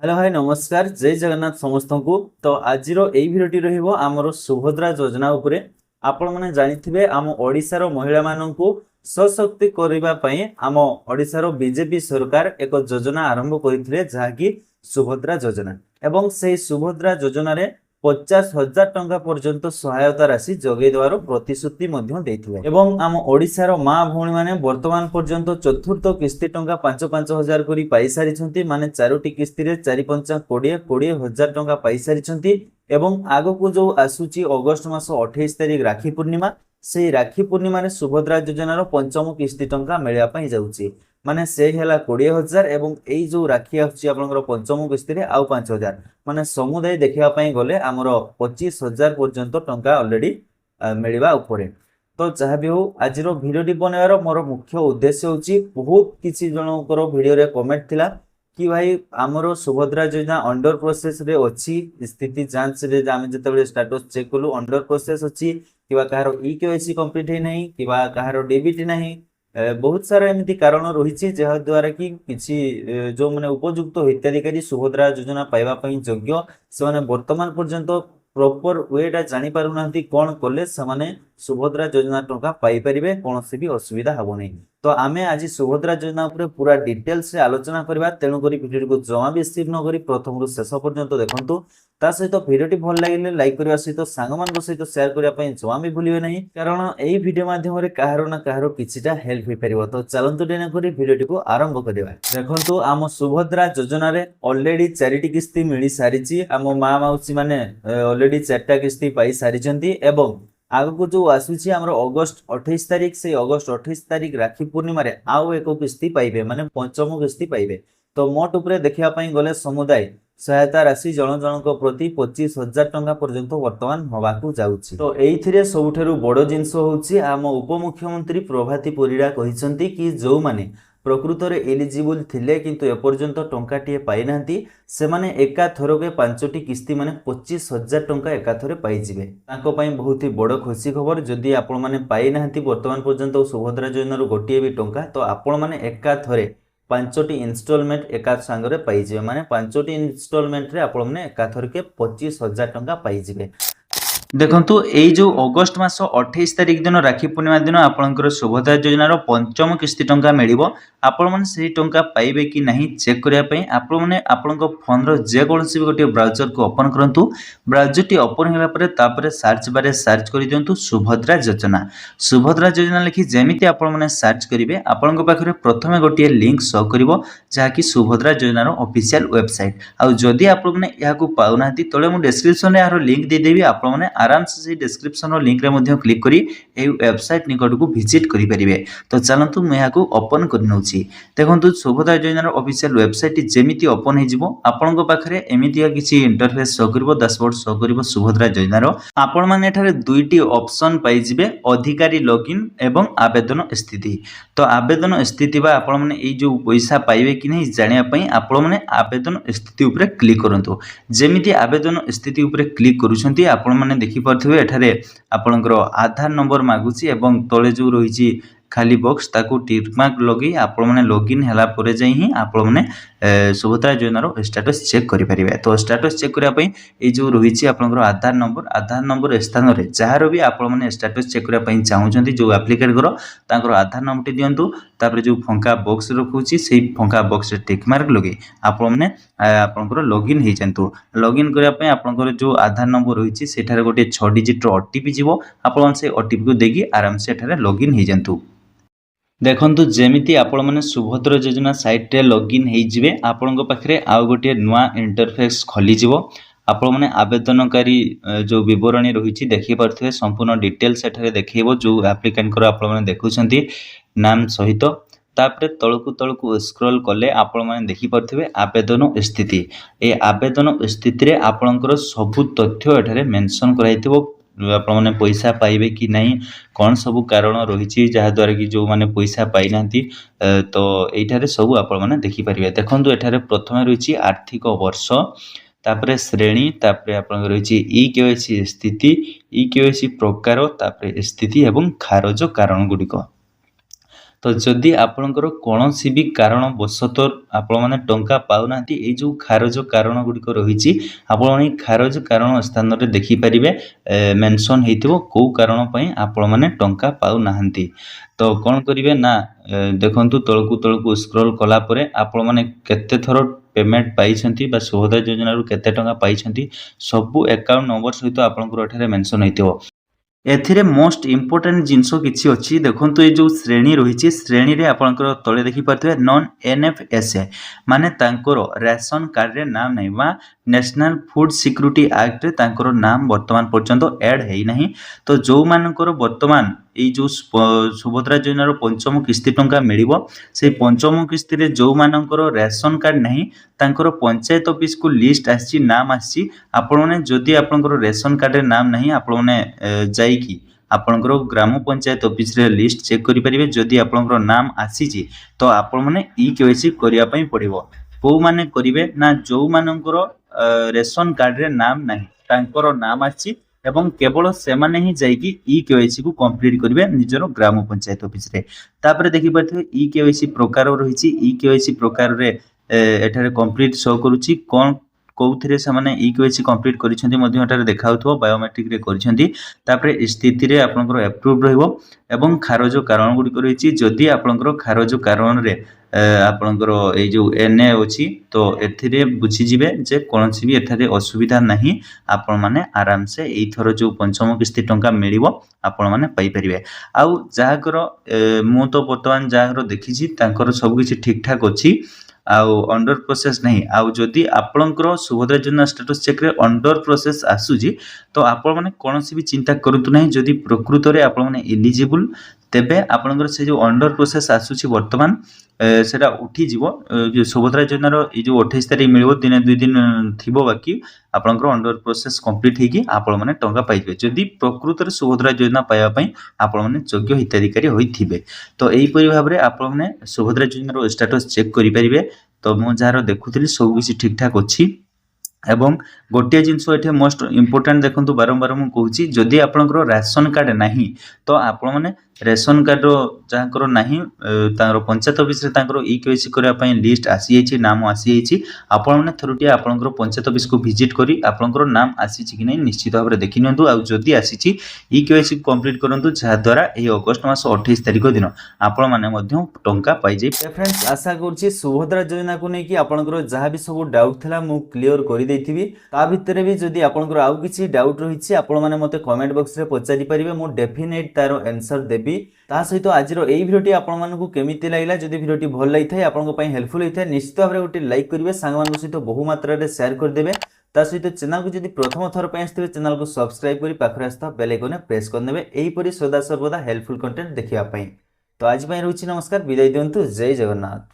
Hello भाई नमस्कार जय जगन्नाथ समस्त को। तो आज भिडियोटी रहिबो आमर सुभद्रा योजना उपरे। आपण माने जानिथिबे आम ओडिशार महिला माननकु सशक्ति करिबा पई आम ओडिशार बीजेपी सरकार एक योजना आरंभ करिथिले जाकी सुभद्रा योजना। एवं से सुभद्रा योजना रे 50,000 टंका पर्यंत सहायता राशि जगै देवार प्रतिश्रुति मध्य देथिले। एवं आम ओडिशार मां भौणी माने वर्तमान पर्यंत चतुर्थ किस्ती टंका 5-5 हजार करी पाई सारिछंती। माने चारोटी किस्ती रे 4-5 20 हजार टंका पाई सारिछंती। एवं आगो जो आसुची अगस्त मास 28 तारिख राखी पूर्णिमा, से राखी पूर्णिमा रे सुभद्रा योजनार पंचम किस्ती टंका मिलवा पई जाउची। माने से हेला 20,000 एवं एई जो राखी आछी आपनकर पंचम किस्ती रे आउ 5,000 माने समुदाय देखिबा पई गले हमर 25,000 पर्यंत टंका ऑलरेडी मिलवा उपरे। तो जहाँ भी हो आज भिडियोटी बनवार मोर मुख्य उद्देश्य होची बहुत किसी जनकर भिडियो रे कमेंट थिला कि भाई आमर सुभद्रा योजना अंडर प्रोसेस रे अछि। स्थिति जांच रे आमे जतबे स्टेटस चेक कलु अंडर प्रोसेस अछि किबा कहारो ईकेवाईसी कंप्लीट हे नहीं किबा कहारो डीबीटी नहीं। बहुत सारा एमती कारण रही जहा द्वारा कि किसी जो माने उपयुक्त हिताधिकारी सुभद्रा योजना पाइबा पई योग्य से माने वर्तमान पर्यंत प्रॉपर वेटा जानि पारु नांती कोन कले से माने सुभद्रा योजना टंका पाई परिबे कौन से भी असुविधा हबो नहीं। तो आमे आज सुभद्रा योजना ऊपर पूरा डिटेल्स से आलोचना करबा। तेणु करी वीडियो को जमा भी स्किप न करी प्रथम रु शेष पर्यंत देखंतु। ता सहित वीडियोटी भल लागिले लाइक करबा सहित सांग मान सहित शेयर करबा पई जमा भी भूलिबे नहीं, कारण एई वीडियो माध्यम रे काहारो ना काहारो किछिटा हेल्प होई परिबो। तो चलंतु डेना करी वीडियोटी को आरंभ करबा। देखंतु आम सुभद्रा योजना रे ऑलरेडी 4टी किस्ती मिली सारिची। आम मां माउसी माने ऑलरेडी 4टा किस्ती पाई सारिचंती। एवं आगको जो आसुची हमर अगस्त 28 तारिख, से अगस्त 28 तारिख राखी पूर्णिमा रे आउ एक किस्ती पाइबे माने पंचम किस्ती पाइबे। तो मोट उपरे देखिया पई गले समुदाय सहायता राशि जन जनक प्रति 25,000 टंका पर्यंत वर्तमान होबाकू जाउची। तो एइथिरे सबुठारु बड़ जिंस होउची आम उपमुख्यमंत्री प्रभाती परिडा कहिसंती कि जो माने प्रकृत रे एलिजिबल थिले किंतु एपर्यंत टंकाटिए पाई नांती से माने एका थरके 5टी किस्ती माने 25,000 टंका एका थरे पाई जिवे। तांको पई बहुत ही बड़ खुशी खबर। जदि आपण माने पाई नांती वर्तमान पर्यंत सुभद्रा योजना रो गोटिए भी टंका, तो आपण माने एका थरे 5टी इन्स्टॉलमेंट एका संगरे पाई जिवे। माने 5टी इन्स्टॉलमेंट रे आपण माने एका थरके 25,000 टंका पाई जिवे। देखंतु एई जो अगस्त मास 28 तारिख दिन राखी पूर्णिमा दिन आपनकर सुभद्रा योजनार पंचम किस्ती टंका मिलिबो। आपण माने सेही टंका पाइबे कि नहीं चेक करिया पई आपण माने आपनक फोन रो जे कोनसी भी गोटे ब्राउजर को ओपन करंतु। ब्राउजर टी ओपन होला परे तापरे सर्च बारे सर्च करि दियंतु सुभद्रा योजना। सुभद्रा योजना लिखि जेमिति आपण माने सर्च करिवे आपनक पाखरे प्रथमे गोटे लिंक शो करिवो जहा कि सुभद्रा योजनार ऑफिशियल वेबसाइट। आ जदि आपण माने याकू पाउनाती तळे मु डिस्क्रिप्शन रे यार लिंक दे देबी। आपण माने आराम से डिस्क्रिप्शन लिंक रे मध्य क्लिक करी ए वेबसाइट निकट को विजिट करि परिबे। तो चलंतु मैं याकू ओपन कर नउची। देखंतु सुभद्रा योजनार ऑफिशियल वेबसाइट जेमिति ओपन हे जिवो आपन को पाखरे एमितिया किछि इंटरफेस शो करबो, डैशबोर्ड शो करबो सुभद्रा योजनार। आपण माने एठारे दुईटी ऑप्शन पाई जिवे, अधिकारी लॉगिन एवं आवेदन स्थिति। तो आवेदन स्थिति बा आपण माने ए जो पैसा पाइबे कि नहीं जानिया पई आपण माने आवेदन स्थिति ऊपर क्लिक करंतु। जेमिति आवेदन स्थिति ऊपर क्लिक करूछंती आपण माने देखि पारथिबे एठारे आपनकर आधार नंबर मागुची एवं तळे जो रहिची खाली बॉक्स ताकू टिक मार्क लगे आपण माने लॉगिन हला परे जाई ही आपण माने सुभद्रा योजनार स्टेटस चेक करि परिबे। तो स्टेटस चेक करिया पई ए जो रहिची आपनकर आधार नंबर स्थान रे जहार भी आपण माने स्टेटस चेक करिया पई चाहुचंती जो एप्लीकेट करो तांकर आधार नंबर टी दियंतु। तापर जो फंका बॉक्स रखुची सेही फंका बॉक्स रे टिक मार्क लगे आपण माने आपनकर लॉगिन हे जंतु। लॉगिन करिया पई आपनकर जो आधार नंबर रहिची सेठारे गोटे 6 डिजिट रो ओटीपी जीवो। आपण से ओटीपी को देगी आराम से एठारे लॉगिन हे जंतु। देखंतु जेमिति आपण माने सुभद्रा योजना साइट रे लॉगिन हे जिवे आपण को पाखरे आउ गोटे नुवा इंटरफेस खोली जिवो। आपण माने आवेदनकारी जो विवरणी रहिछि देखि परथिबे संपूर्ण डिटेल्स एठारे देखैबो। जो एप्लिकेंट को आपण माने देखुछंती नाम सहित तापरे तळकु स्क्रॉल कले आपण माने देखि परथिबे आवेदन स्थिति। ए आवेदन स्थिति रे आपणकर सब तथ्य एठारे मेंशन कराइथिबो। आपण माने पैसा पाइबे कि नहीं कौन सब कारण रही जहा द्वारा कि जो माने पैसा पाई नांती तो एठारे सब आपण माने देखि परिबे। देखंतु एठारे प्रथमे रहिछि आर्थिक वर्ष, तापरे श्रेणी, तापरे आपण रहिछि ई केवाईसी स्थिति, ई केवाईसी प्रकार, तापरे स्थिति एवं खारज कारण गुडिक। तो जदि आपणकर कौनसी भी कारण बशतः आपण मैंने टंका पाऊना ये जो खारज कारण गुड़िक रही आपण खारज कारण स्थान में देखिपारे मेंशन हो कौ कारण आपण मैंने टंका पाऊना तो कौन करेंगे ना देखु तलकू स्क्रॉल कलापर आपण मैंने केते थर पेमेंट पाई सुभद्रा योजना केते टंका पाई सबू अकाउंट नंबर सहित आपंकर मेंशन हो एथिरे मोस्ट इम्पोर्टेंट जिनस किसी अच्छी देखो ये जो श्रेणी रही श्रेणी रे आपंकर तले देखिपे नॉन NFSA माने तांकर राशन कार्ड रे नाम नहीं बा नेशनल फूड सिक्योरिटी एक्ट रे तांकर नाम वर्तमान पर्यंत ऐड है नहीं। तो जो मानकर वर्तमान ये जो सुभद्रा योजनार पंचम किस्ती टंका मिलिबो से पंचम किस्ती रे जो मानकर राशन कार्ड नहीं तांकर पंचायत ऑफिस को लिस्ट आसी नाम आसी आपण ने जदि आपनकर राशन कार्ड रे नाम नहीं आपण ने जाइकी आपनकर ग्राम पंचायत ऑफिस रे लिस्ट चेक करि परिबे जदि आपनकर नाम आसी तो आपण माने EKYC करिया पई पड़िबो को माने करिवे ना जो मानकर रेशन कार्ड रे नाम नहीं तांकर नाम आसी एवं केवल से माने ही जाइकी EKYC को कंप्लीट करिवे निजरो ग्राम पंचायत ऑफिस रे तापर देखि परथे EKYC प्रकार रहिछि EKYC प्रकार रे एठारे कंप्लीट शो करूछि कोन कौथिरे से माने EKYC कंप्लीट करिसेंती मध्ये एठारे देखाउथो बायोमेट्रिक रे करिसेंती तापर स्थिति रे आपनकर अप्रूव रहइबो एवं खारज कारण गुडी रहिछि जदि आपनकर खारज कारण रे आपनकर ए जो NA अछि तो एथिरे बुझी जिवे जे कोनसी भी एठारे असुविधा नहीं आपण माने आराम से एई थरो जो पंचम किस्ती टंका मिलिबो आपण माने पाई परिबे आउ जाहाकर मु तो वर्तमान जाहाकर देखिछि तांकर सब किछि ठीक ठाक अछि आउ अंडर प्रोसेस नहीं आउ जदि आपणकर सुभद्रा योजना स्टेटस चेक रे अंडर प्रोसेस आसुजी तो आपण माने कोनसी भी चिंता करतु नहीं जदि प्रकृत रे आपण माने एलिजिबल तेबे आपणकर से जो अंडर प्रोसेस आसुची वर्तमान सेटा उठी जीवो सुभद्रा योजनार ये जो 28 तारिख मिलिबो दिन 2 दिन थिबो बाकी आपणकर अंडर प्रोसेस कंप्लीट हेकी आपण माने टंका पाइबे जदि प्रकृत रे सुभद्रा योजना पाइबा पई आपण माने योग्य हिताधिकारी होइथिबे तो एई परि भाबरे आपण माने सुभद्रा योजनार स्टेटस चेक करि परिबे। तो मु जार देखुथिली सब किछि ठीक ठाक अछि एवं गोटे जिनस एठे मोस्ट इम्पोर्टेंट देखंतु बारंबार मु कहूची जदि आपनकर राशन कार्ड नहीं तो आपण माने रेशन कार्ड जहाँकर नहीं तांकर पंचायत ऑफिस रे तांकर EKYC करबा पई लिस्ट आसी जाइछि नाम आसी जाइछि आपण माने थरुटिया आपनकर पंचायत ऑफिस को विजिट करी आपनकर नाम आसी छि कि नहीं निश्चित भाबरे देखि नियंतु आ जदि आसी छि EKYC कंप्लीट करंतु जहा द्वारा एही अगस्त मास 28 तारिख दिन आपण माने मध्य टंका पाइ जाय। फ्रेंड्स आशा करछि सुभद्रा योजना को नै कि आपनकर जहा भी सब डाउट थला मु क्लियर करि दैथिबी ता भितरे भी जदि आपनकर आउ किछि डाउट रहिछि आपण माने मते कमेंट बॉक्स रे पचारि परिबे मु डेफिनेट तारो आंसर देबी ता सहित आज एई भिडियोटी आपण मानकु केमिति लागला जदि भिडियोटी भल लागि थाय आपनको पई हेल्पफुल होइथाय निश्चित भाबरे गोटे लाइक करिवे सांग मानक सहित बहु मात्रा रे शेयर कर देबे ता सहित चैनल को जदि प्रथम थर पई आस्ते चैनल को सब्सक्राइब करी पाखरे आस्ता बेल आइकन प्रेस कर नेबे एई परि सदा सर्वदा हेल्पफुल कंटेंट देखिबा पई। तो आज पई रहउछि नमस्कार विदाय दियंतु जय जगन्नाथ।